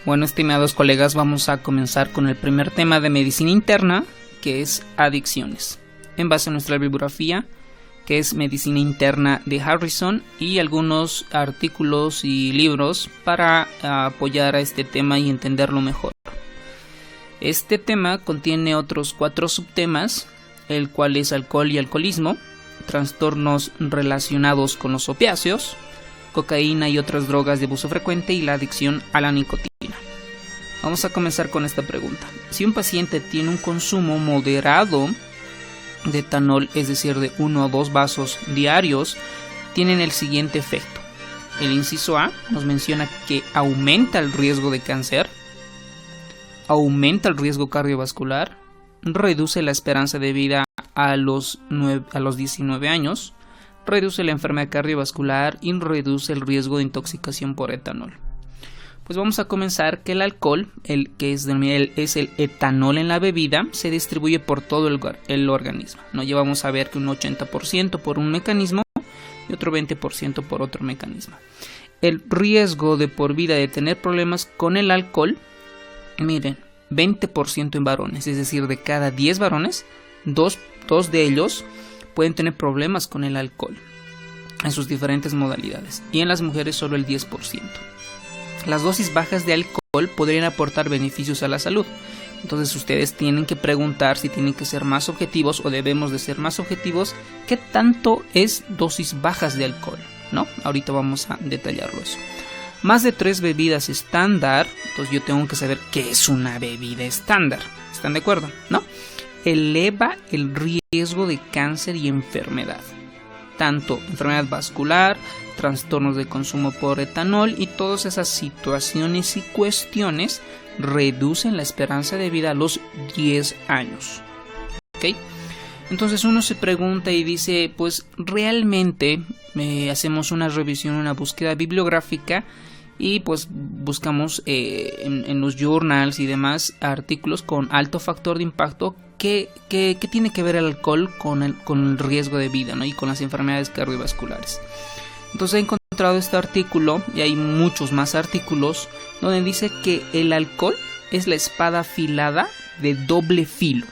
Bueno, estimados colegas, vamos a comenzar con el primer tema de medicina interna, que es adicciones, en base a nuestra bibliografía, que es Medicina Interna de Harrison, y algunos artículos y libros para apoyar a este tema y entenderlo mejor. Este tema contiene otros 4 subtemas, el cual es alcohol y alcoholismo, trastornos relacionados con los opiáceos, cocaína y otras drogas de uso frecuente y la adicción a la nicotina. Vamos a comenzar con esta pregunta. Si un paciente tiene un consumo moderado de etanol, es decir, de 1 o 2 vasos diarios, tienen el siguiente efecto. El inciso A nos menciona que aumenta el riesgo de cáncer, aumenta el riesgo cardiovascular, reduce la esperanza de vida a los 19 años, reduce la enfermedad cardiovascular y reduce el riesgo de intoxicación por etanol. Pues vamos a comenzar que el alcohol, el etanol en la bebida, se distribuye por todo el organismo. No llevamos a ver que un 80% por un mecanismo y otro 20% por otro mecanismo. El riesgo de por vida de tener problemas con el alcohol, miren, 20% en varones, es decir, de cada 10 varones, 2 de ellos pueden tener problemas con el alcohol en sus diferentes modalidades, y en las mujeres solo el 10%. Las dosis bajas de alcohol podrían aportar beneficios a la salud. Entonces ustedes tienen que preguntar si tienen que ser más objetivos o debemos de ser más objetivos. ¿Qué tanto es dosis bajas de alcohol? ¿No? Ahorita vamos a detallarlo eso. Más de 3 bebidas estándar. Entonces yo tengo que saber qué es una bebida estándar. ¿Están de acuerdo? ¿No? Eleva el riesgo de cáncer y enfermedad. Tanto enfermedad vascular, trastornos de consumo por etanol y todas esas situaciones y cuestiones reducen la esperanza de vida a los 10 años. ¿Ok? Entonces uno se pregunta y dice, pues realmente hacemos una revisión, una búsqueda bibliográfica y pues buscamos en los journals y demás artículos con alto factor de impacto. ¿Qué tiene que ver el alcohol con el riesgo de vida, ¿no? Y con las enfermedades cardiovasculares? Entonces he encontrado este artículo, y hay muchos más artículos, donde dice que el alcohol es la espada afilada de doble filo.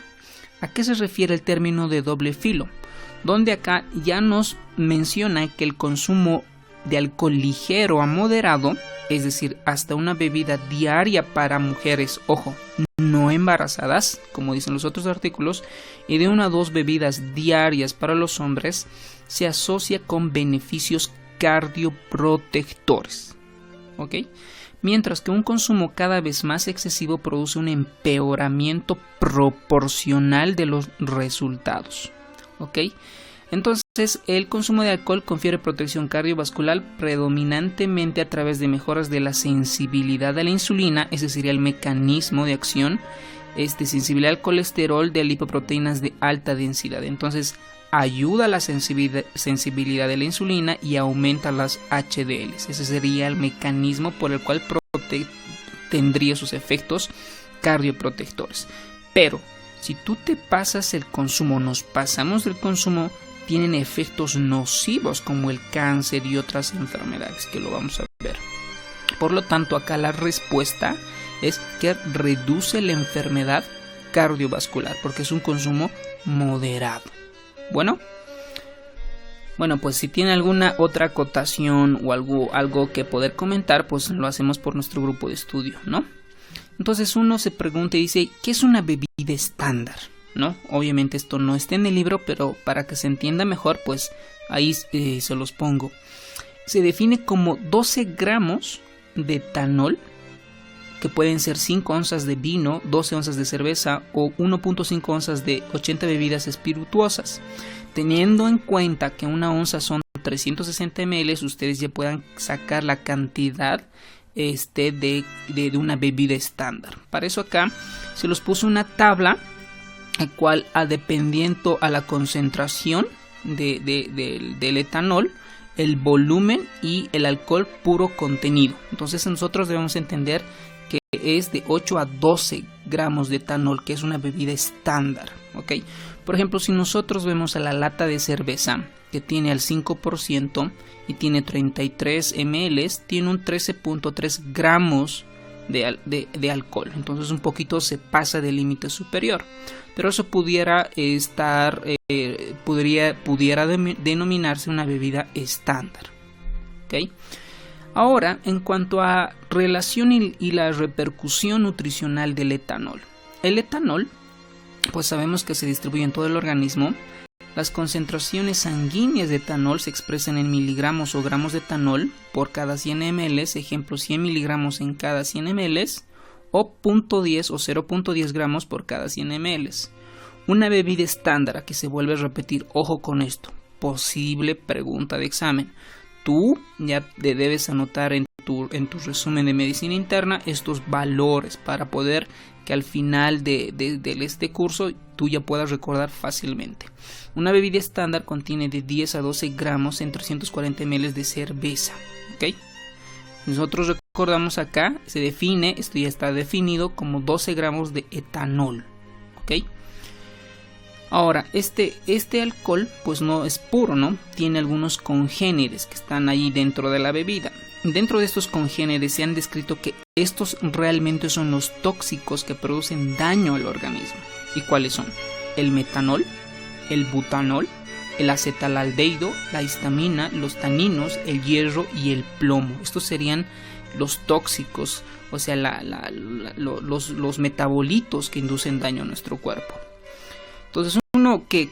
¿A qué se refiere el término de doble filo? Donde acá ya nos menciona que el consumo de alcohol ligero a moderado, es decir, hasta una bebida diaria para mujeres, ojo, no embarazadas, como dicen los otros artículos, y de 1 a 2 bebidas diarias para los hombres, se asocia con beneficios cardioprotectores. ¿Ok? Mientras que un consumo cada vez más excesivo produce un empeoramiento proporcional de los resultados. ¿Ok? Entonces, el consumo de alcohol confiere protección cardiovascular predominantemente a través de mejoras de la sensibilidad a la insulina, ese sería el mecanismo de acción, sensibilidad al colesterol de lipoproteínas de alta densidad. Entonces, ayuda a la sensibilidad de la insulina y aumenta las HDLs. Ese sería el mecanismo por el cual tendría sus efectos cardioprotectores. Pero, si tú te pasas el consumo, nos pasamos del consumo, tienen efectos nocivos como el cáncer y otras enfermedades que lo vamos a ver. Por lo tanto, acá la respuesta es que reduce la enfermedad cardiovascular porque es un consumo moderado. Bueno, pues si tiene alguna otra acotación o algo que poder comentar, pues lo hacemos por nuestro grupo de estudio, ¿no? Entonces uno se pregunta y dice, ¿qué es una bebida estándar? ¿No? Obviamente esto no está en el libro, pero para que se entienda mejor, pues ahí se los pongo. Se define como 12 gramos de etanol, que pueden ser 5 onzas de vino, 12 onzas de cerveza o 1.5 onzas de 80 bebidas espirituosas. Teniendo en cuenta que una onza son 360 ml, ustedes ya puedan sacar la cantidad de una bebida estándar. Para eso acá se los puso una tabla, el cual dependiendo a la concentración del etanol, el volumen y el alcohol puro contenido. Entonces nosotros debemos entender que es de 8 a 12 gramos de etanol, que es una bebida estándar, ¿ok? Por ejemplo, si nosotros vemos a la lata de cerveza, que tiene al 5% y tiene 33 ml, tiene un 13.3 gramos de alcohol. Entonces un poquito se pasa del límite superior, pero eso pudiera denominarse una bebida estándar. ¿Okay? Ahora, en cuanto a relación y la repercusión nutricional del etanol. El etanol, pues sabemos que se distribuye en todo el organismo. Las concentraciones sanguíneas de etanol se expresan en miligramos o gramos de etanol por cada 100 ml, ejemplo 100 miligramos en cada 100 ml, o 0.10 o 0.10 gramos por cada 100 ml. Una bebida estándar, a que se vuelve a repetir, ojo con esto, posible pregunta de examen. Tú ya debes anotar en tu resumen de medicina interna estos valores para poder que al final de este curso tú ya puedas recordar fácilmente. Una bebida estándar contiene de 10 a 12 gramos en 340 ml de cerveza. ¿Okay? Nosotros recordamos acá, esto ya está definido como 12 gramos de etanol. ¿Okay? Ahora, este alcohol pues no es puro, ¿no? Tiene algunos congéneres que están ahí dentro de la bebida. Dentro de estos congéneres se han descrito que estos realmente son los tóxicos que producen daño al organismo. ¿Y cuáles son? El metanol, el butanol, el acetalaldehído, la histamina, los taninos, el hierro y el plomo. Estos serían los tóxicos, o sea, los metabolitos que inducen daño a nuestro cuerpo. Entonces uno que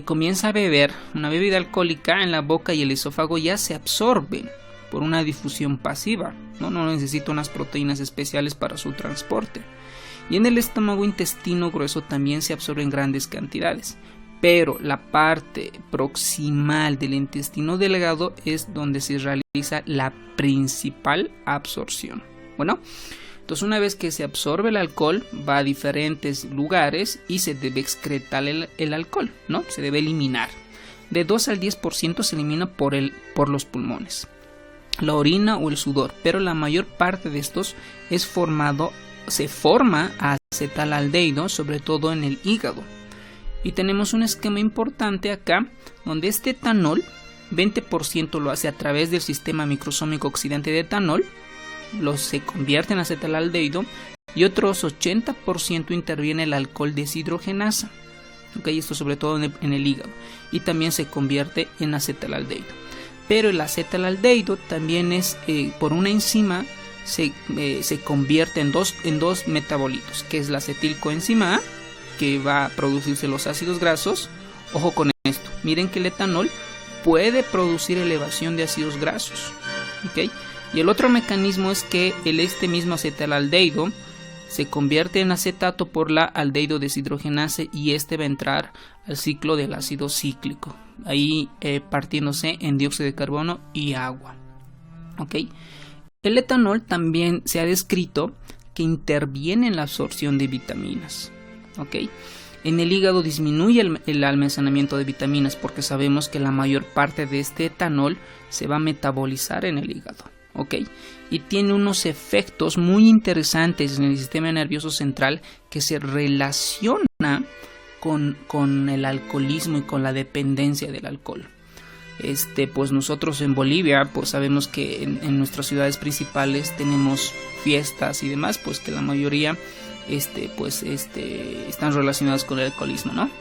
comienza a beber una bebida alcohólica, en la boca y el esófago ya se absorben por una difusión pasiva, no necesita unas proteínas especiales para su transporte. Y en el estómago, intestino grueso también se absorben grandes cantidades, pero la parte proximal del intestino delgado es donde se realiza la principal absorción. Bueno, entonces una vez que se absorbe el alcohol, va a diferentes lugares y se debe excretar el alcohol, ¿no? Se debe eliminar. De 2 al 10% se elimina por los pulmones, la orina o el sudor, pero la mayor parte de estos se forma acetalaldehído, sobre todo en el hígado. Y tenemos un esquema importante acá, donde este etanol, 20% lo hace a través del sistema microsómico oxidante de etanol, se convierte en acetalaldehído, y otros 80% interviene el alcohol deshidrogenasa. ¿Okay? Esto sobre todo en el hígado, y también se convierte en acetalaldehído. Pero el acetalaldehído también es por una enzima se convierte en dos metabolitos, que es la acetilcoenzima A, que va a producirse los ácidos grasos. Ojo con esto, miren que el etanol puede producir elevación de ácidos grasos. ¿Okay? Y el otro mecanismo es que este mismo acetalaldehído se convierte en acetato por la aldehído deshidrogenasa, y este va a entrar al ciclo del ácido cíclico, ahí partiéndose en dióxido de carbono y agua. ¿Okay? El etanol también se ha descrito que interviene en la absorción de vitaminas. ¿Okay? En el hígado disminuye el almacenamiento de vitaminas, porque sabemos que la mayor parte de este etanol se va a metabolizar en el hígado. ¿Okay? Y tiene unos efectos muy interesantes en el sistema nervioso central que se relaciona con el alcoholismo y con la dependencia del alcohol. Pues nosotros en Bolivia pues sabemos que en nuestras ciudades principales tenemos fiestas y demás, pues que la mayoría están relacionadas con el alcoholismo, ¿no?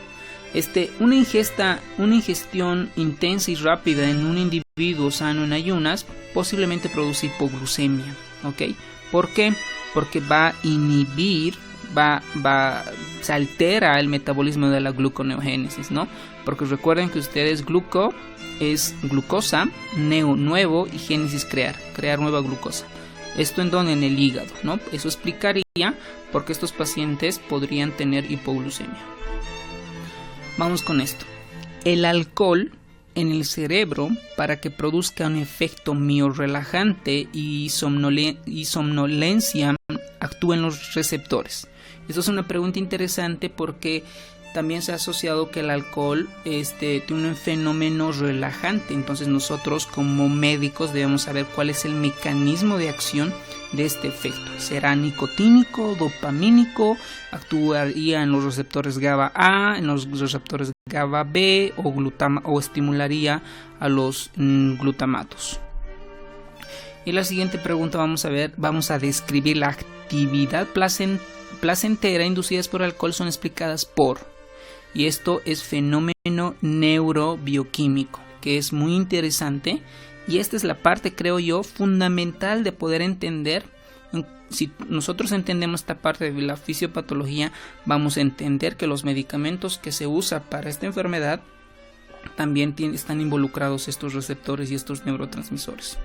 Una ingestión intensa y rápida en un individuo sano en ayunas posiblemente produce hipoglucemia. ¿Okay? ¿Por qué? Porque va a inhibir, se altera el metabolismo de la gluconeogénesis, ¿no? Porque recuerden que ustedes gluco es glucosa, neo nuevo y génesis crear nueva glucosa. Esto en el hígado, ¿no? Eso explicaría por qué estos pacientes podrían tener hipoglucemia. Vamos con esto. El alcohol en el cerebro, para que produzca un efecto miorrelajante y somnolencia, actúa en los receptores. Esto es una pregunta interesante porque también se ha asociado que el alcohol tiene un fenómeno relajante. Entonces nosotros como médicos debemos saber cuál es el mecanismo de acción de este efecto. ¿Será nicotínico, dopamínico? ¿Actuaría en los receptores GABA A, en los receptores GABA B o estimularía a los glutamatos? Y la siguiente pregunta vamos a describir la actividad placentera inducidas por alcohol son explicadas por. Y esto es fenómeno neurobioquímico, que es muy interesante. Y esta es la parte, creo yo, fundamental de poder entender. Si nosotros entendemos esta parte de la fisiopatología, vamos a entender que los medicamentos que se usan para esta enfermedad también están involucrados estos receptores y estos neurotransmisores.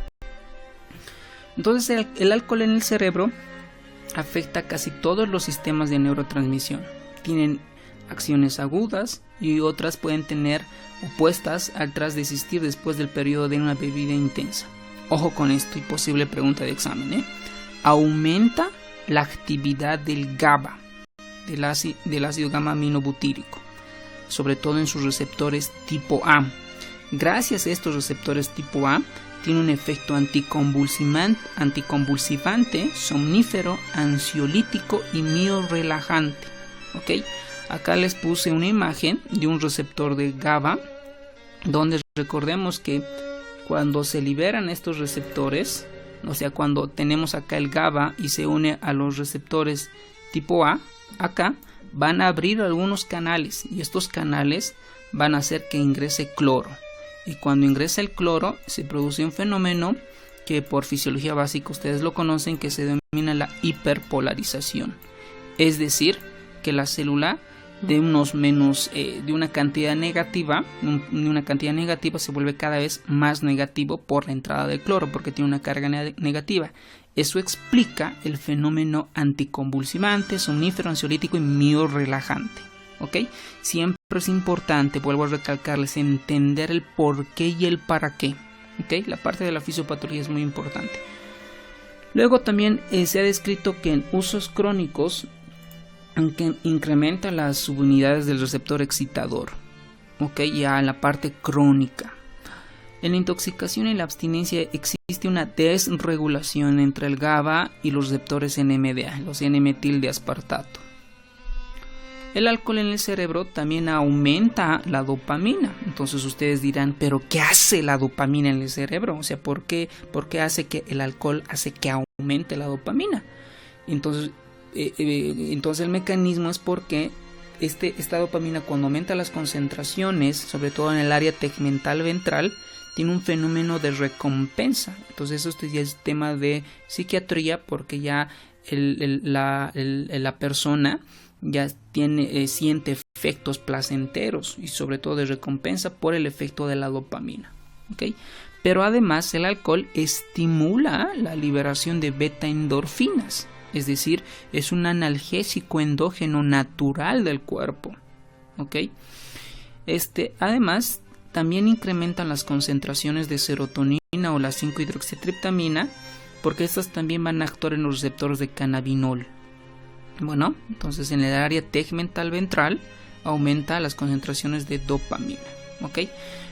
Entonces el alcohol en el cerebro afecta casi todos los sistemas de neurotransmisión. Tienen acciones agudas y otras pueden tener opuestas al tras desistir después del periodo de una bebida intensa. Ojo con esto y posible pregunta de examen. Aumenta la actividad del GABA, del ácido gamma aminobutírico, sobre todo en sus receptores tipo A. Gracias a estos receptores tipo A, tiene un efecto anticonvulsivante, somnífero, ansiolítico y miorrelajante. ¿Ok? Acá les puse una imagen de un receptor de GABA, donde recordemos que cuando se liberan estos receptores, o sea, cuando tenemos acá el GABA y se une a los receptores tipo A, acá van a abrir algunos canales y estos canales van a hacer que ingrese cloro. Y cuando ingresa el cloro se produce un fenómeno que por fisiología básica ustedes lo conocen, que se denomina la hiperpolarización. Es decir, que la célula de una cantidad negativa se vuelve cada vez más negativo por la entrada del cloro, porque tiene una carga negativa. Eso explica el fenómeno anticonvulsivante, somnífero, ansiolítico y miorrelajante. ¿Ok? Siempre es importante, vuelvo a recalcarles, entender el por qué y el para qué. ¿Ok? La parte de la fisiopatología es muy importante. Luego también se ha descrito que en usos crónicos incrementa las subunidades del receptor excitador. ¿Ok? Ya en la parte crónica. En la intoxicación y la abstinencia existe una desregulación entre el GABA y los receptores NMDA, los N-metil de aspartato. El alcohol en el cerebro también aumenta la dopamina. Entonces ustedes dirán, ¿pero qué hace la dopamina en el cerebro? O sea, ¿por qué hace que el alcohol hace que aumente la dopamina? Entonces el mecanismo es porque esta dopamina, cuando aumenta las concentraciones, sobre todo en el área tegmental ventral, tiene un fenómeno de recompensa. Entonces esto ya es tema de psiquiatría, porque ya la persona ya siente efectos placenteros y sobre todo de recompensa por el efecto de la dopamina. ¿Okay? Pero además el alcohol estimula la liberación de beta-endorfinas, es decir, es un analgésico endógeno natural del cuerpo. ¿Okay? Además también incrementan las concentraciones de serotonina o la 5-hidroxitriptamina, porque estas también van a actuar en los receptores de cannabinol. Bueno, entonces en el área tegmental ventral aumenta las concentraciones de dopamina. ¿Ok?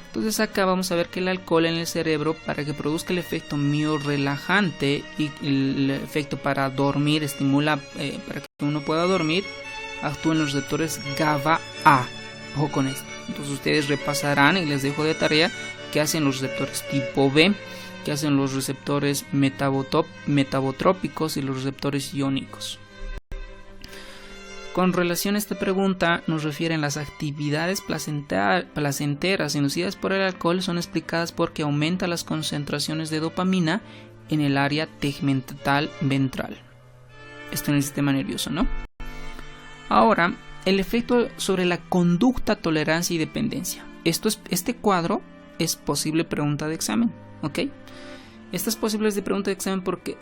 Entonces acá vamos a ver que el alcohol en el cerebro, para que produzca el efecto miorrelajante y el efecto para dormir, estimula para que uno pueda dormir, actúa en los receptores GABA-A. Ojo con esto. Entonces ustedes repasarán y les dejo de tarea qué hacen los receptores tipo B, qué hacen los receptores metabotrópicos y los receptores iónicos. Con relación a esta pregunta, nos refieren las actividades placenteras inducidas por el alcohol son explicadas porque aumenta las concentraciones de dopamina en el área tegmental ventral. Esto en el sistema nervioso, ¿no? Ahora, el efecto sobre la conducta, tolerancia y dependencia. Este cuadro es posible pregunta de examen, ¿ok? Estas posibles de pregunta de examen porque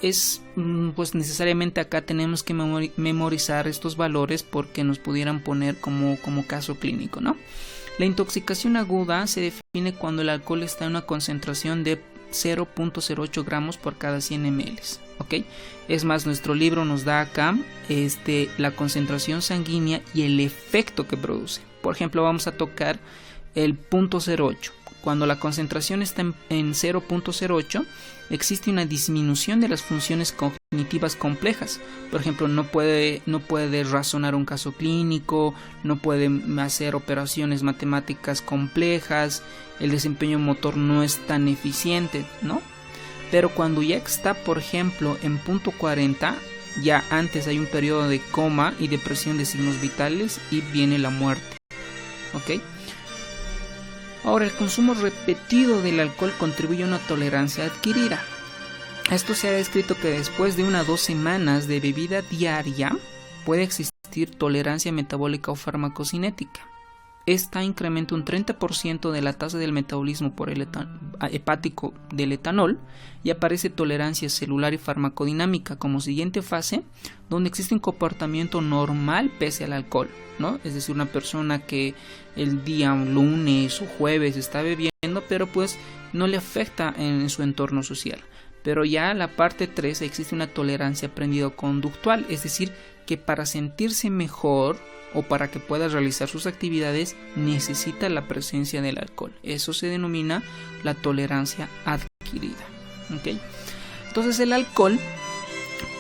pues necesariamente acá tenemos que memorizar estos valores porque nos pudieran poner como caso clínico, ¿no? La intoxicación aguda se define cuando el alcohol está en una concentración de 0.08 gramos por cada 100 ml, ¿ok? Es más, nuestro libro nos da acá la concentración sanguínea y el efecto que produce. Por ejemplo, vamos a tocar el 0.08. Cuando la concentración está en 0.08, existe una disminución de las funciones cognitivas complejas. Por ejemplo, no puede razonar un caso clínico, no puede hacer operaciones matemáticas complejas, el desempeño motor no es tan eficiente, ¿no? pero cuando ya está, por ejemplo, en punto 40, ya antes hay un periodo de coma y depresión de signos vitales y viene la muerte. ¿Ok? Ahora, el consumo repetido del alcohol contribuye a una tolerancia adquirida. Esto se ha descrito que después de 1 a 2 semanas de bebida diaria puede existir tolerancia metabólica o farmacocinética. Esta incrementa un 30% de la tasa del metabolismo por el hepático del etanol y aparece tolerancia celular y farmacodinámica como siguiente fase, donde existe un comportamiento normal pese al alcohol, ¿no? Es decir, una persona que el día lunes o jueves está bebiendo, pero pues no le afecta en su entorno social. Pero ya en la parte 3 existe una tolerancia aprendido-conductual, es decir, que para sentirse mejor o para que pueda realizar sus actividades necesita la presencia del alcohol. Eso se denomina la tolerancia adquirida. ¿Okay? Entonces el alcohol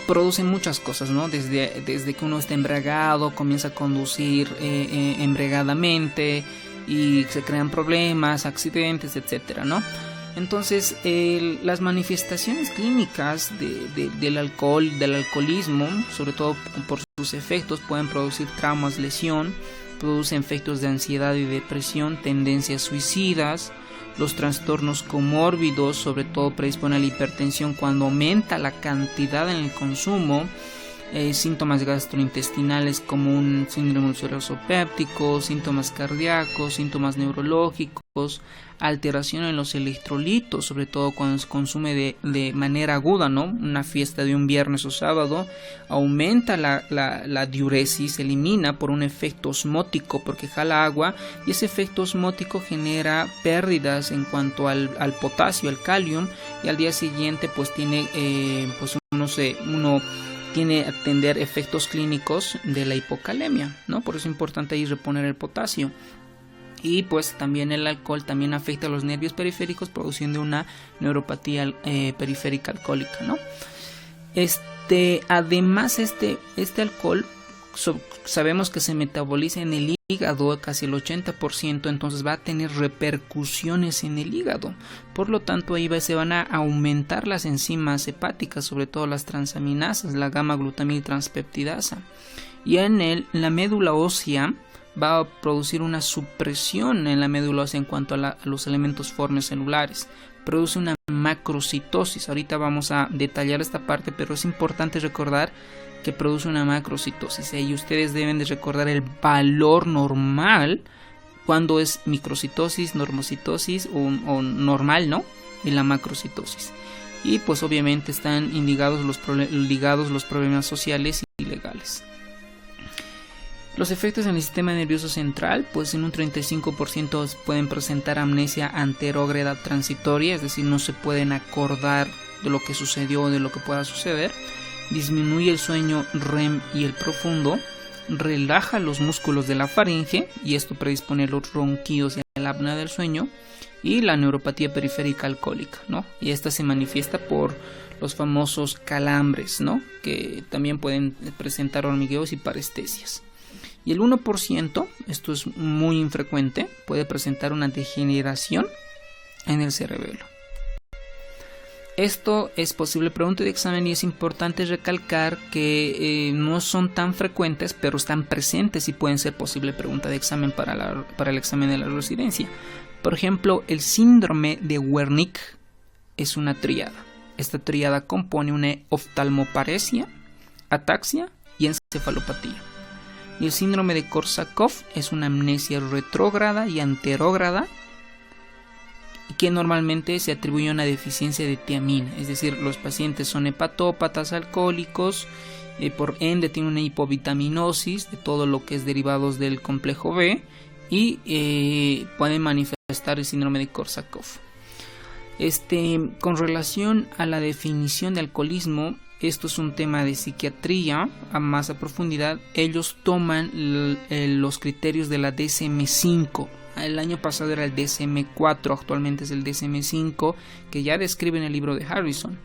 produce muchas cosas, ¿no? Desde que uno está embriagado, comienza a conducir embriagadamente y se crean problemas, accidentes, etcétera, ¿no? Entonces, las manifestaciones clínicas del alcohol, del alcoholismo, sobre todo por sus efectos, pueden producir traumas, lesión, producen efectos de ansiedad y depresión, tendencias suicidas, los trastornos comórbidos, sobre todo predisponen a la hipertensión cuando aumenta la cantidad en el consumo, síntomas gastrointestinales como un síndrome ulceroso péptico, síntomas cardíacos, síntomas neurológicos, alteración en los electrolitos, sobre todo cuando se consume de manera aguda, ¿no? Una fiesta de un viernes o sábado, aumenta la diuresis, se elimina por un efecto osmótico porque jala agua y ese efecto osmótico genera pérdidas en cuanto al potasio, al calium, y al día siguiente pues tiene uno tiene a atender efectos clínicos de la hipocalemia, ¿no? Por eso es importante ahí reponer el potasio. Y pues también el alcohol también afecta a los nervios periféricos produciendo una neuropatía periférica alcohólica, ¿no? Además este alcohol sabemos que se metaboliza en el hígado casi el 80%, entonces va a tener repercusiones en el hígado. Por lo tanto, ahí se van a aumentar las enzimas hepáticas, sobre todo las transaminasas, la gamma-glutamil transpeptidasa. Y en la médula ósea va a producir una supresión en la médula ósea en cuanto a los elementos formes celulares. Produce una macrocitosis. Ahorita vamos a detallar esta parte, pero es importante recordar que produce una macrocitosis. Y ustedes deben de recordar el valor normal cuando es microcitosis, normocitosis o normal, ¿no? Y la macrocitosis. Y pues obviamente están ligados los problemas sociales y legales. Los efectos en el sistema nervioso central, pues en un 35% pueden presentar amnesia anterógrada transitoria, es decir, no se pueden acordar de lo que sucedió o de lo que pueda suceder. Disminuye el sueño REM y el profundo, relaja los músculos de la faringe y esto predispone a los ronquidos y a la apnea del sueño, y la neuropatía periférica alcohólica, ¿no? Y esta se manifiesta por los famosos calambres, ¿no? Que también pueden presentar hormigueos y parestesias. Y el 1%, esto es muy infrecuente, puede presentar una degeneración en el cerebelo. Esto es posible pregunta de examen y es importante recalcar que no son tan frecuentes, pero están presentes y pueden ser posible pregunta de examen para el examen de la residencia. Por ejemplo, el síndrome de Wernicke es una tríada. Esta tríada compone una oftalmoparesia, ataxia y encefalopatía. Y el síndrome de Korsakoff es una amnesia retrógrada y anterógrada que normalmente se atribuye a una deficiencia de tiamina, es decir, los pacientes son hepatópatas alcohólicos, por ende tienen una hipovitaminosis de todo lo que es derivados del complejo B y pueden manifestar el síndrome de Korsakoff. Con relación a la definición de alcoholismo, esto es un tema de psiquiatría a más a profundidad. Ellos toman los criterios de la DSM-5. El año pasado era el DSM-4, actualmente es el DSM-5, que ya describe en el libro de Harrison,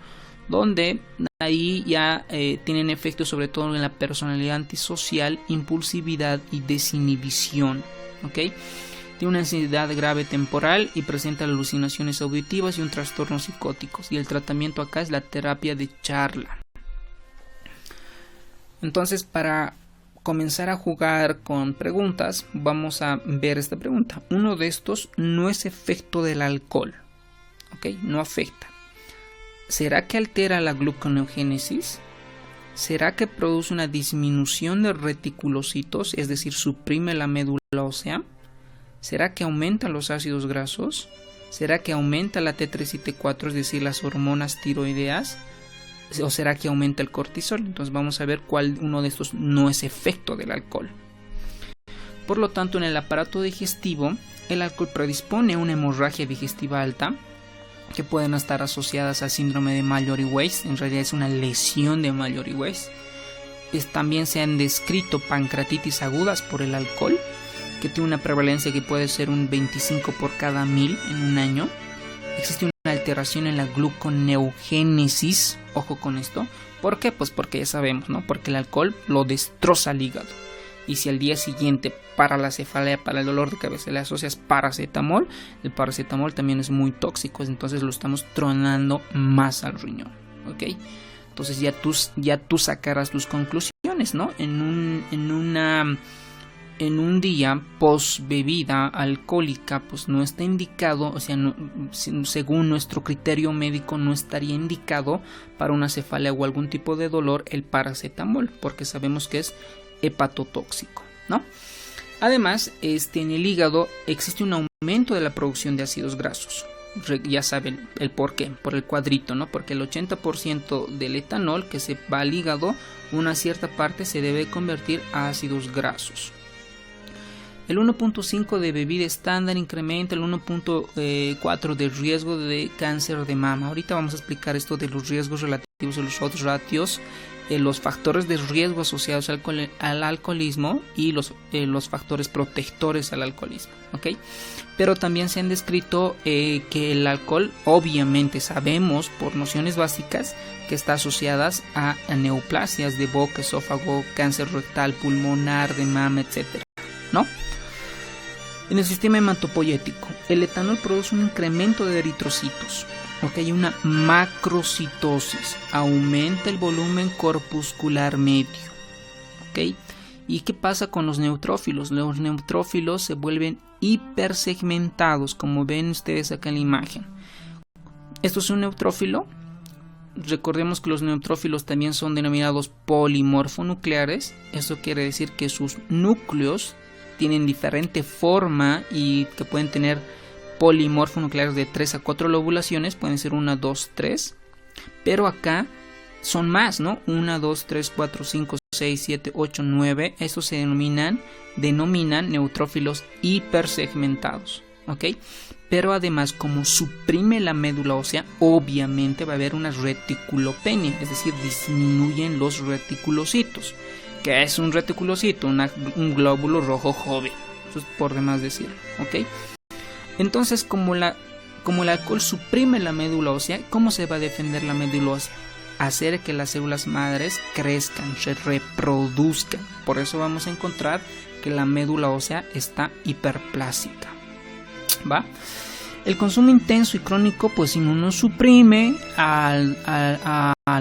donde ahí ya tienen efectos sobre todo en la personalidad antisocial, impulsividad y desinhibición, ¿ok? tiene una ansiedad grave temporal y presenta alucinaciones auditivas y un trastorno psicótico. Y el tratamiento acá es la terapia de charla. Entonces, para comenzar a jugar con preguntas, vamos a ver esta pregunta. Uno de estos no es efecto del alcohol, ¿ok? No afecta. ¿Será que altera la gluconeogénesis? ¿Será que produce una disminución de reticulocitos, es decir, suprime la médula ósea? ¿Será que aumenta los ácidos grasos? ¿Será que aumenta la T3 y T4, es decir, las hormonas tiroideas? ¿O será que aumenta el cortisol? Entonces vamos a ver cuál uno de estos no es efecto del alcohol. Por lo tanto, en el aparato digestivo, el alcohol predispone a una hemorragia digestiva alta, que pueden estar asociadas al síndrome de Mallory-Weiss. En realidad es una lesión de Mallory-Weiss. También se han descrito pancreatitis agudas por el alcohol, que tiene una prevalencia que puede ser un 25 por cada 1000 en un año. Existe una alteración en la gluconeogénesis, ojo con esto. ¿Por qué? Pues porque ya sabemos, ¿no? Porque el alcohol lo destroza al hígado. Y si al día siguiente para la cefalea, para el dolor de cabeza le asocias paracetamol, el paracetamol también es muy tóxico, entonces lo estamos tronando más al riñón, ¿ok? Entonces ya tú sacarás tus conclusiones, ¿no? En un día post bebida alcohólica, pues no está indicado, o sea, no, según nuestro criterio médico no estaría indicado para una cefalea o algún tipo de dolor el paracetamol, porque sabemos que es hepatotóxico, ¿no? Además, en el hígado existe un aumento de la producción de ácidos grasos. Ya saben el por qué, por el cuadrito, ¿no? Porque el 80% del etanol que se va al hígado, una cierta parte se debe convertir a ácidos grasos. El 1.5 de bebida estándar incrementa el 1.4 de riesgo de cáncer de mama. Ahorita vamos a explicar esto de los riesgos relativos a los odds ratios, los factores de riesgo asociados al alcoholismo y los factores protectores al alcoholismo, ¿ok? Pero también se han descrito que el alcohol, obviamente sabemos por nociones básicas, que está asociadas a neoplasias de boca, esófago, cáncer rectal, pulmonar, de mama, etc., ¿no? En el sistema hematopoyético, el etanol produce un incremento de eritrocitos. Ok, hay una macrocitosis, aumenta el volumen corpuscular medio. Ok, ¿y qué pasa con los neutrófilos? Los neutrófilos se vuelven hipersegmentados, como ven ustedes acá en la imagen. Esto es un neutrófilo. Recordemos que los neutrófilos también son denominados polimorfonucleares. Eso quiere decir que sus núcleos tienen diferente forma y que pueden tener polimorfonucleares de 3 a 4 lobulaciones, pueden ser 1, 2, 3, pero acá son más, ¿no? 1, 2, 3, 4, 5, 6, 7, 8, 9, estos se denominan neutrófilos hipersegmentados, ¿ok? Pero además, como suprime la médula ósea, obviamente va a haber una reticulopenia, es decir, disminuyen los reticulocitos. ¿Qué es un reticulocito? Un glóbulo rojo joven, eso es por demás decirlo, ¿ok? Entonces, como el alcohol suprime la médula ósea, ¿cómo se va a defender la médula ósea? Hacer que las células madres crezcan, se reproduzcan. Por eso vamos a encontrar que la médula ósea está hiperplásica, ¿va? El consumo intenso y crónico, pues inmunosuprime al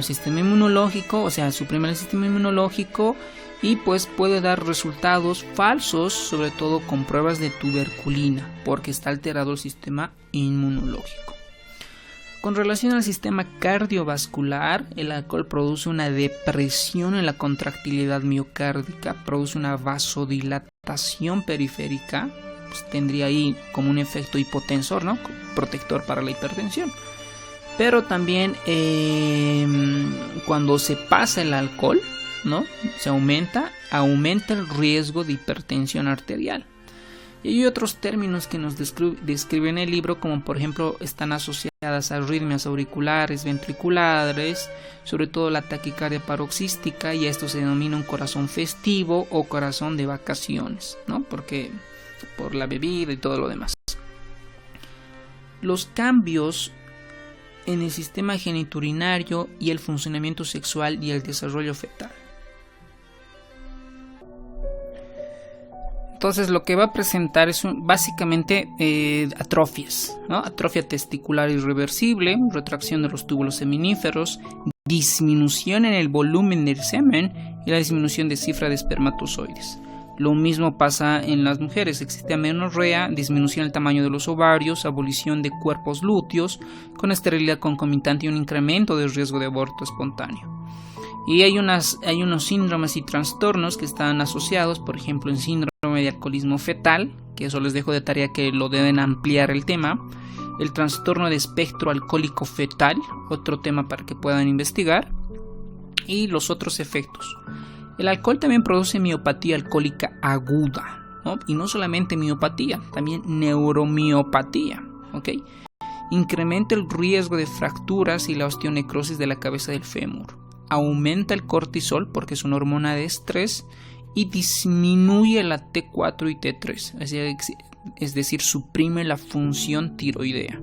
sistema inmunológico, o sea, suprime el sistema inmunológico y pues puede dar resultados falsos, sobre todo con pruebas de tuberculina, porque está alterado el sistema inmunológico. Con relación al sistema cardiovascular, el alcohol produce una depresión en la contractilidad miocárdica, produce una vasodilatación periférica, pues tendría ahí como un efecto hipotensor, ¿no? Protector para la hipertensión. Pero también cuando se pasa el alcohol, ¿no? Se aumenta el riesgo de hipertensión arterial. Y hay otros términos que nos describen en el libro, como por ejemplo están asociadas a arritmias auriculares, ventriculares, sobre todo la taquicardia paroxística, y esto se denomina un corazón festivo o corazón de vacaciones, ¿no? Porque por la bebida y todo lo demás. Los cambios en el sistema genitourinario y el funcionamiento sexual y el desarrollo fetal. Entonces lo que va a presentar es básicamente atrofias, ¿no? Atrofia testicular irreversible, retracción de los túbulos seminíferos, disminución en el volumen del semen y la disminución de cifra de espermatozoides. Lo mismo pasa en las mujeres, existe amenorrea, disminución del tamaño de los ovarios, abolición de cuerpos lúteos, con esterilidad concomitante y un incremento del riesgo de aborto espontáneo. Y hay unos síndromes y trastornos que están asociados, por ejemplo, el síndrome de alcoholismo fetal, que eso les dejo de tarea que lo deben ampliar el tema, el trastorno de espectro alcohólico fetal, otro tema para que puedan investigar, y los otros efectos. El alcohol también produce miopatía alcohólica aguda, ¿no? Y no solamente miopatía, también neuromiopatía, ¿ok? Incrementa el riesgo de fracturas y la osteonecrosis de la cabeza del fémur. Aumenta el cortisol porque es una hormona de estrés y disminuye la T4 y T3, es decir, suprime la función tiroidea.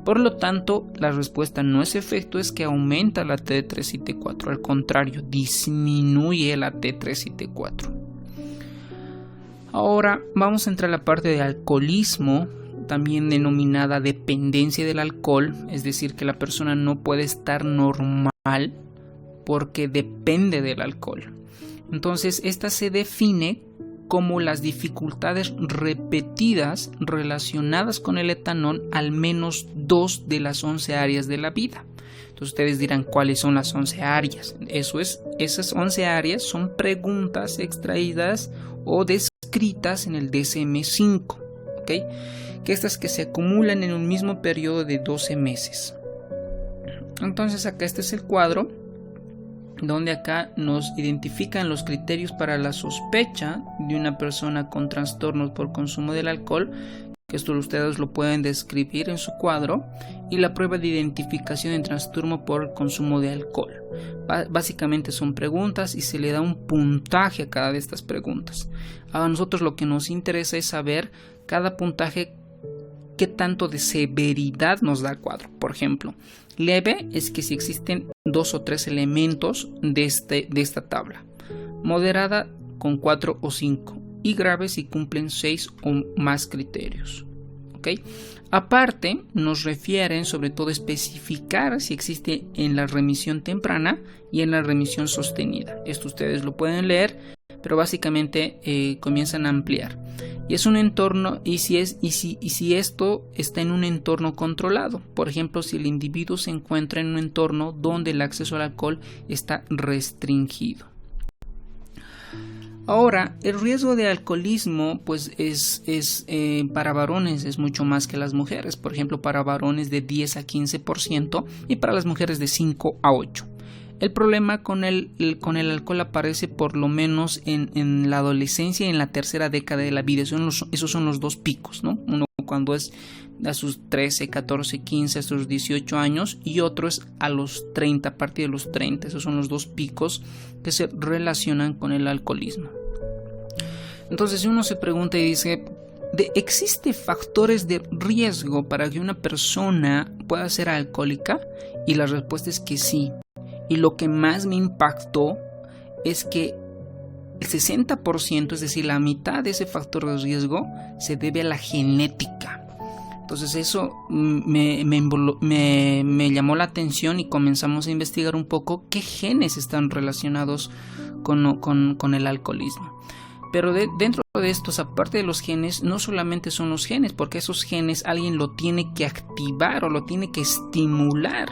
Por lo tanto, la respuesta no es efecto, es que aumenta la T3 y T4, al contrario, disminuye la T3 y T4. Ahora vamos a entrar a la parte de alcoholismo, también denominada dependencia del alcohol, es decir, que la persona no puede estar normal porque depende del alcohol. Entonces, esta se define como las dificultades repetidas relacionadas con el etanol al menos 2 de las 11 áreas de la vida. Entonces ustedes dirán, ¿cuáles son las 11 áreas? Esas 11 áreas son preguntas extraídas o descritas en el DSM-5, ¿ok? Que estas que se acumulan en un mismo periodo de 12 meses. Entonces acá este es el cuadro donde acá nos identifican los criterios para la sospecha de una persona con trastornos por consumo del alcohol, que esto ustedes lo pueden describir en su cuadro, y la prueba de identificación de trastorno por consumo de alcohol. Básicamente son preguntas y se le da un puntaje a cada de estas preguntas. A nosotros lo que nos interesa es saber cada puntaje qué tanto de severidad nos da el cuadro. Por ejemplo, leve es que si existen 2 o 3 elementos de esta tabla. Moderada con 4 o 5. Y grave si cumplen 6 o más criterios. ¿Okay? Aparte, nos refieren sobre todo a especificar si existe en la remisión temprana y en la remisión sostenida. Esto ustedes lo pueden leer, pero básicamente comienzan a ampliar. Y es un entorno, y si esto está en un entorno controlado. Por ejemplo, si el individuo se encuentra en un entorno donde el acceso al alcohol está restringido. Ahora, el riesgo de alcoholismo pues es para varones es mucho más que las mujeres. Por ejemplo, para varones de 10 a 15% y para las mujeres de 5 a 8%. El problema con el alcohol aparece por lo menos en la adolescencia y en la tercera década de la vida. Esos son los dos picos, ¿no? Uno cuando es a sus 13, 14, 15, hasta los 18 años y otro es a los 30, a partir de los 30. Esos son los dos picos que se relacionan con el alcoholismo. Entonces uno se pregunta y dice, ¿existe factores de riesgo para que una persona pueda ser alcohólica? Y la respuesta es que sí. Y lo que más me impactó es que el 60%, es decir, la mitad de ese factor de riesgo, se debe a la genética. Entonces eso me llamó la atención y comenzamos a investigar un poco qué genes están relacionados con el alcoholismo. Pero dentro de estos, aparte de los genes, no solamente son los genes, porque esos genes alguien lo tiene que activar o lo tiene que estimular.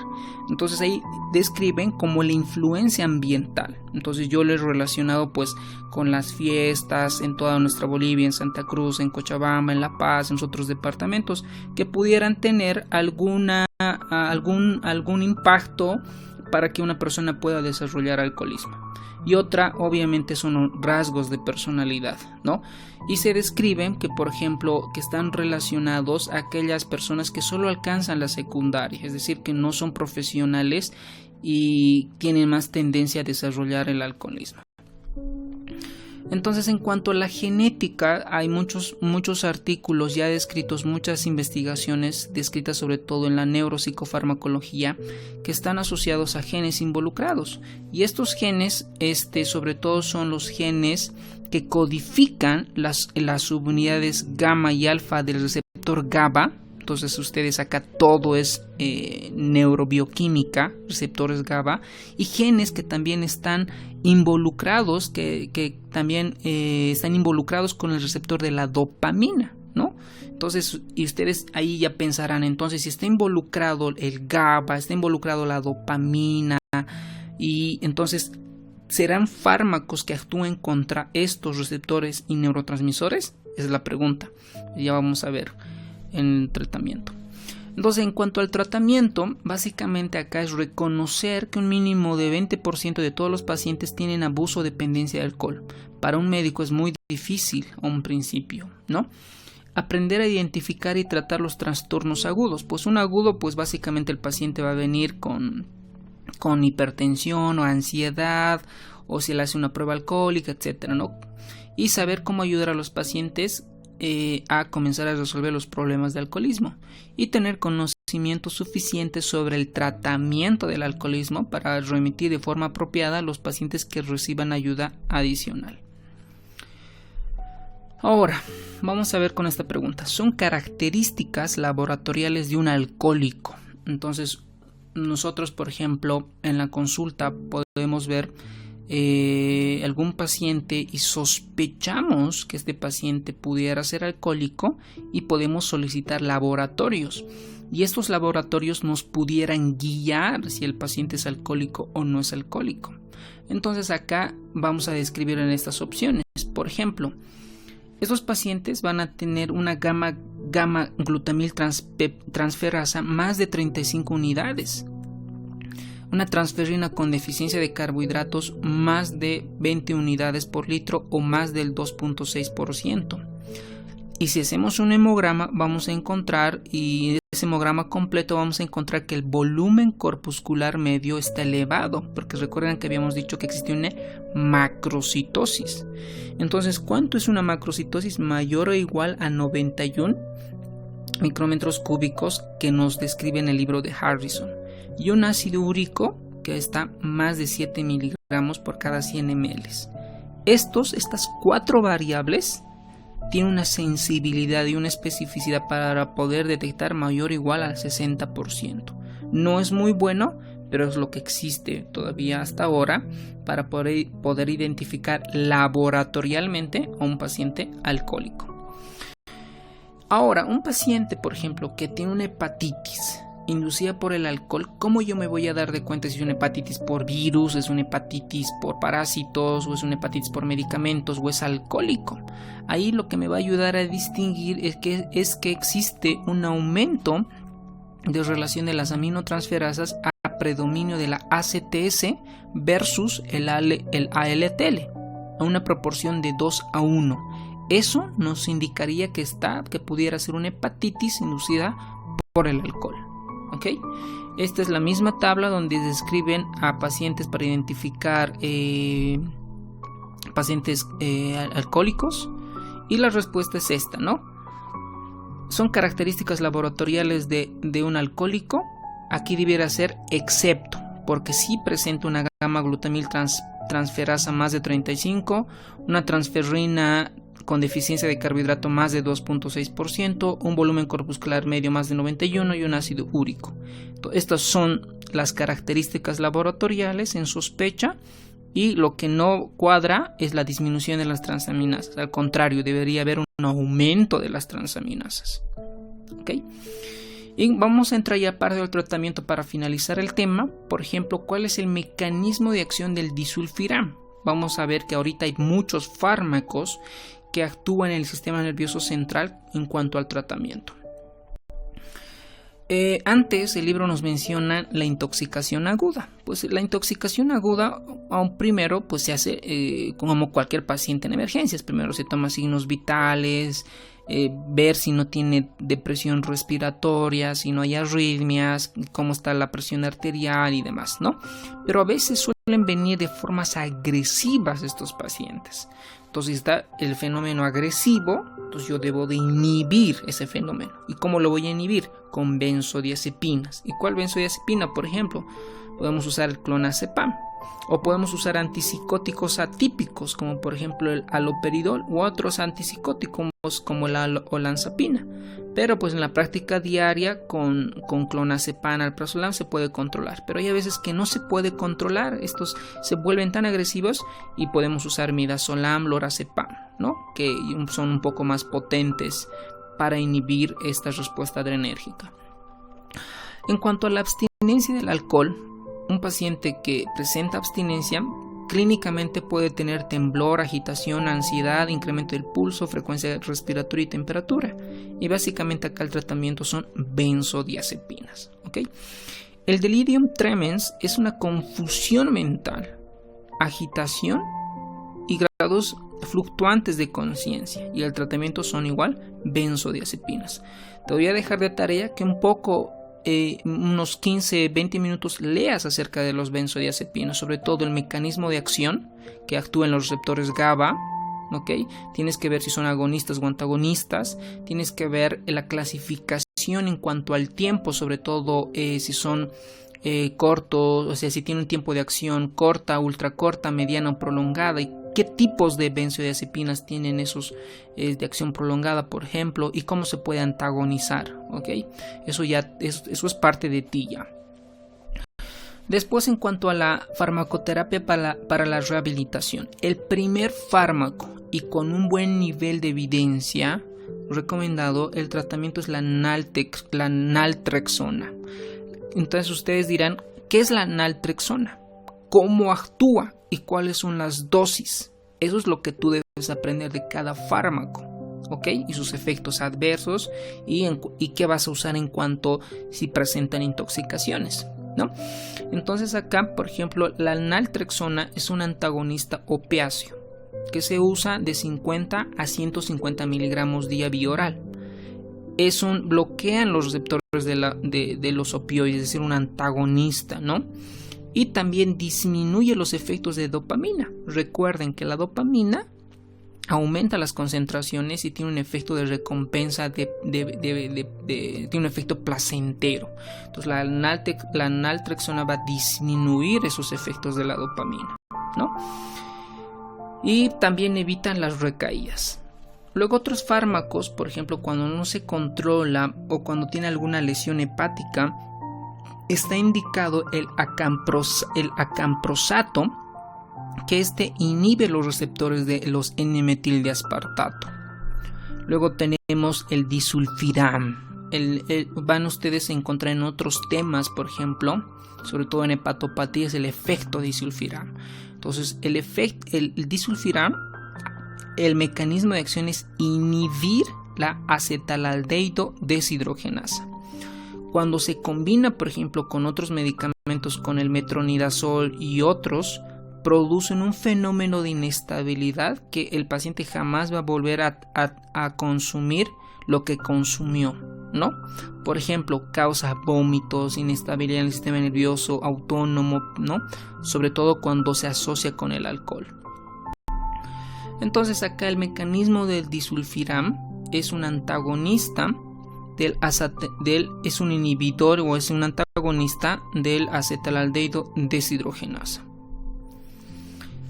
Entonces ahí describen como la influencia ambiental. Entonces yo lo he relacionado pues con las fiestas en toda nuestra Bolivia, en Santa Cruz, en Cochabamba, en La Paz, en los otros departamentos, que pudieran tener algún impacto para que una persona pueda desarrollar alcoholismo. Y otra, obviamente, son rasgos de personalidad, ¿no? Y se describen que, por ejemplo, que están relacionados a aquellas personas que solo alcanzan la secundaria, es decir, que no son profesionales y tienen más tendencia a desarrollar el alcoholismo. Entonces, en cuanto a la genética, hay muchos artículos ya descritos, muchas investigaciones descritas sobre todo en la neuropsicofarmacología que están asociados a genes involucrados. Y estos genes, sobre todo son los genes que codifican las subunidades gamma y alfa del receptor GABA. Entonces ustedes acá todo es neurobioquímica, receptores GABA, y genes que también están involucrados, que también están involucrados con el receptor de la dopamina, ¿no? Entonces, y ustedes ahí ya pensarán, entonces si está involucrado el GABA, está involucrado la dopamina, y entonces ¿serán fármacos que actúen contra estos receptores y neurotransmisores? Esa es la pregunta. Ya vamos a ver en el tratamiento. Entonces, en cuanto al tratamiento, básicamente acá es reconocer que un mínimo de 20% de todos los pacientes tienen abuso o dependencia de alcohol. Para un médico es muy difícil a un principio, ¿no? Aprender a identificar y tratar los trastornos agudos. Pues un agudo, pues básicamente el paciente va a venir con hipertensión o ansiedad, o si le hace una prueba alcohólica, etcétera, ¿no? Y saber cómo ayudar a los pacientes a comenzar a resolver los problemas de alcoholismo y tener conocimiento suficiente sobre el tratamiento del alcoholismo para remitir de forma apropiada a los pacientes que reciban ayuda adicional. Ahora, vamos a ver con esta pregunta. Son características laboratoriales de un alcohólico. Entonces, nosotros, por ejemplo, en la consulta podemos ver algún paciente y sospechamos que este paciente pudiera ser alcohólico y podemos solicitar laboratorios. Y estos laboratorios nos pudieran guiar si el paciente es alcohólico o no es alcohólico. Entonces acá vamos a describir en estas opciones. Por ejemplo, estos pacientes van a tener una gamma glutamil transferasa más de 35 unidades. Una transferrina con deficiencia de carbohidratos más de 20 unidades por litro o más del 2.6%. Y si hacemos un hemograma vamos a encontrar, y en ese hemograma completo vamos a encontrar que el volumen corpuscular medio está elevado, porque recuerden que habíamos dicho que existe una macrocitosis. Entonces, ¿cuánto es una macrocitosis? Mayor o igual a 91 micrómetros cúbicos que nos describe en el libro de Harrison. Y un ácido úrico que está más de 7 miligramos por cada 100 ml. Estas 4 variables tienen una sensibilidad y una especificidad para poder detectar mayor o igual al 60%. No es muy bueno, pero es lo que existe todavía hasta ahora para poder identificar laboratorialmente a un paciente alcohólico. Ahora, un paciente, por ejemplo, que tiene una hepatitis inducida por el alcohol, ¿cómo yo me voy a dar de cuenta si es una hepatitis por virus, es una hepatitis por parásitos, o es una hepatitis por medicamentos, o es alcohólico? Ahí lo que me va a ayudar a distinguir es que existe un aumento de relación de las aminotransferasas a predominio de la ACTS versus el ALTL, a una proporción de 2:1. Eso nos indicaría que pudiera ser una hepatitis inducida por el alcohol. ¿Okay? Esta es la misma tabla donde describen a pacientes para identificar pacientes alcohólicos, y la respuesta es esta, ¿no? Son características laboratoriales de un alcohólico. Aquí debiera ser excepto, porque sí presenta una gamma glutamil transferasa más de 35, una transferrina con deficiencia de carbohidrato más de 2.6%, un volumen corpuscular medio más de 91 y un ácido úrico. Estas son las características laboratoriales en sospecha, y lo que no cuadra es la disminución de las transaminasas. Al contrario, debería haber un aumento de las transaminasas. ¿Okay? Y vamos a entrar ya a parte del tratamiento para finalizar el tema. Por ejemplo, ¿cuál es el mecanismo de acción del disulfiram? Vamos a ver que ahorita hay muchos fármacos que actúan en el sistema nervioso central en cuanto al tratamiento. Antes el libro nos menciona la intoxicación aguda. Pues la intoxicación aguda, primero pues se hace como cualquier paciente en emergencias. Primero se toma signos vitales, ver si no tiene depresión respiratoria, si no hay arritmias, cómo está la presión arterial y demás, ¿no? Pero a veces suelen venir de formas agresivas estos pacientes. Entonces está el fenómeno agresivo, entonces yo debo de inhibir ese fenómeno. ¿Y cómo lo voy a inhibir? Con benzodiazepinas. ¿Y cuál benzodiazepina? Por ejemplo, podemos usar el clonazepam. O podemos usar antipsicóticos atípicos, como por ejemplo el haloperidol, u otros antipsicóticos como la olanzapina. Pero pues en la práctica diaria con clonazepam, alprazolam se puede controlar. Pero hay a veces que no se puede controlar. Estos se vuelven tan agresivos y podemos usar midazolam, lorazepam, ¿no? Que son un poco más potentes para inhibir esta respuesta adrenérgica. En cuanto a la abstinencia del alcohol, un paciente que presenta abstinencia clínicamente puede tener temblor, agitación, ansiedad, incremento del pulso, frecuencia respiratoria y temperatura. Y básicamente acá el tratamiento son benzodiazepinas, ¿ok? El delirium tremens es una confusión mental, agitación y grados fluctuantes de conciencia, y el tratamiento son igual benzodiazepinas. Te voy a dejar de tarea que unos 15-20 minutos leas acerca de los benzodiazepinas, sobre todo el mecanismo de acción que actúa en los receptores GABA, ¿ok? Tienes que ver si son agonistas o antagonistas, tienes que ver la clasificación en cuanto al tiempo, sobre todo si son cortos, o sea, si tienen un tiempo de acción corta, ultracorta, mediana o prolongada, y qué tipos de benzodiazepinas tienen esos de acción prolongada, por ejemplo, y cómo se puede antagonizar, ¿ok? Eso es parte de ti ya. Después, en cuanto a la farmacoterapia para la rehabilitación, el primer fármaco y con un buen nivel de evidencia recomendado, el tratamiento es la naltrexona. Entonces ustedes dirán, ¿qué es la naltrexona? ¿Cómo actúa? ¿Y cuáles son las dosis? Eso es lo que tú debes aprender de cada fármaco, ¿ok? Y sus efectos adversos y qué vas a usar en cuanto si presentan intoxicaciones, ¿no? Entonces acá, por ejemplo, la naltrexona es un antagonista opiáceo que se usa de 50 a 150 miligramos día bioral. Bloquean los receptores de los opioides, es decir, un antagonista, ¿no? Y también disminuye los efectos de dopamina. Recuerden que la dopamina aumenta las concentraciones y tiene un efecto de recompensa, tiene un efecto placentero. Entonces la naltrexona va a disminuir esos efectos de la dopamina, ¿no? Y también evitan las recaídas. Luego otros fármacos, por ejemplo, cuando no se controla o cuando tiene alguna lesión hepática, está indicado el acamprosato, que inhibe los receptores de los N-metildeaspartato. Luego tenemos el disulfiram. Van ustedes a encontrar en otros temas, por ejemplo, sobre todo en hepatopatías, el efecto disulfiram. Entonces, el disulfiram, el mecanismo de acción es inhibir la acetalaldehído deshidrogenasa. Cuando se combina, por ejemplo, con otros medicamentos, con el metronidazol y otros, producen un fenómeno de inestabilidad que el paciente jamás va a volver a consumir lo que consumió, ¿no? Por ejemplo, causa vómitos, inestabilidad en el sistema nervioso autónomo, ¿no? Sobre todo cuando se asocia con el alcohol. Entonces acá el mecanismo del disulfiram es un antagonista es un inhibidor o es un antagonista del acetalaldehído deshidrogenasa.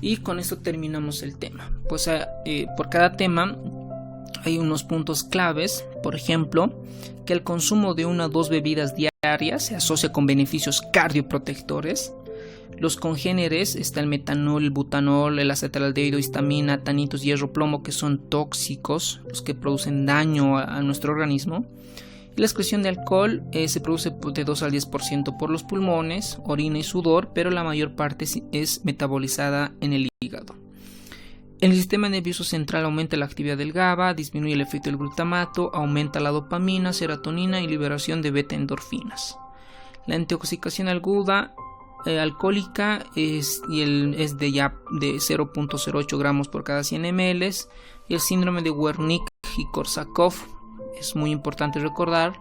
Y con esto terminamos el tema. Pues por cada tema hay unos puntos claves. Por ejemplo, que el consumo de 1 o 2 bebidas diarias se asocia con beneficios cardioprotectores. Los congéneres está el metanol, el butanol, el acetalaldehído, histamina, tanitos, hierro, plomo, que son tóxicos, los que producen daño a nuestro organismo. La excreción de alcohol se produce de 2 al 10% por los pulmones, orina y sudor, pero la mayor parte es metabolizada en el hígado. El sistema nervioso central aumenta la actividad del GABA, disminuye el efecto del glutamato, aumenta la dopamina, serotonina y liberación de beta-endorfinas. La intoxicación aguda alcohólica es de 0.08 gramos por cada 100 ml, y el síndrome de Wernicke y Korsakoff es muy importante recordar.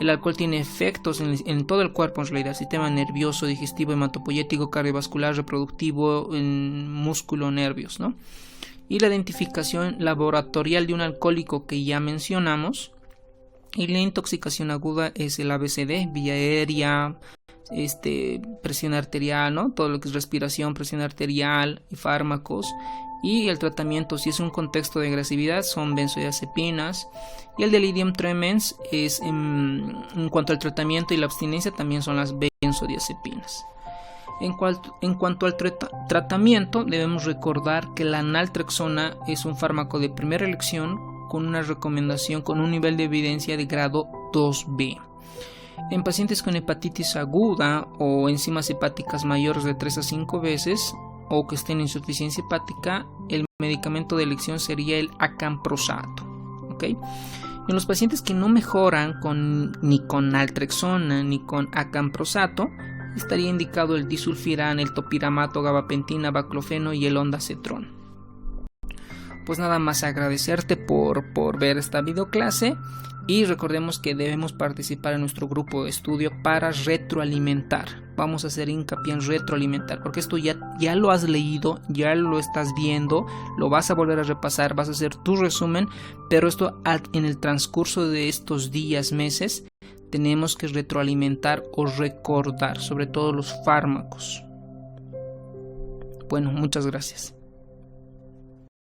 El alcohol tiene efectos en todo el cuerpo, en realidad, sistema nervioso, digestivo, hematopoyético, cardiovascular, reproductivo, en músculo, nervios, ¿no? Y la identificación laboratorial de un alcohólico que ya mencionamos. Y la intoxicación aguda es el ABCD, vía aérea, presión arterial, ¿no? Todo lo que es respiración, presión arterial y fármacos. Y el tratamiento, si es un contexto de agresividad, son benzodiazepinas. Y el delirium tremens es en cuanto al tratamiento y la abstinencia, también son las benzodiazepinas. En cuanto al tratamiento, debemos recordar que la naltrexona es un fármaco de primera elección con una recomendación con un nivel de evidencia de grado 2B. En pacientes con hepatitis aguda o enzimas hepáticas mayores de 3 a 5 veces o que estén en insuficiencia hepática, el medicamento de elección sería el acamprosato. ¿Okay? En los pacientes que no mejoran ni con naltrexona ni con acamprosato, estaría indicado el disulfiram, el topiramato, gabapentina, baclofeno y el ondansetron. Pues nada más agradecerte por ver esta videoclase y recordemos que debemos participar en nuestro grupo de estudio para retroalimentar. Vamos a hacer hincapié en retroalimentar porque esto ya lo has leído, ya lo estás viendo, lo vas a volver a repasar, vas a hacer tu resumen, pero esto en el transcurso de estos días, meses, tenemos que retroalimentar o recordar, sobre todo los fármacos. Bueno, muchas gracias.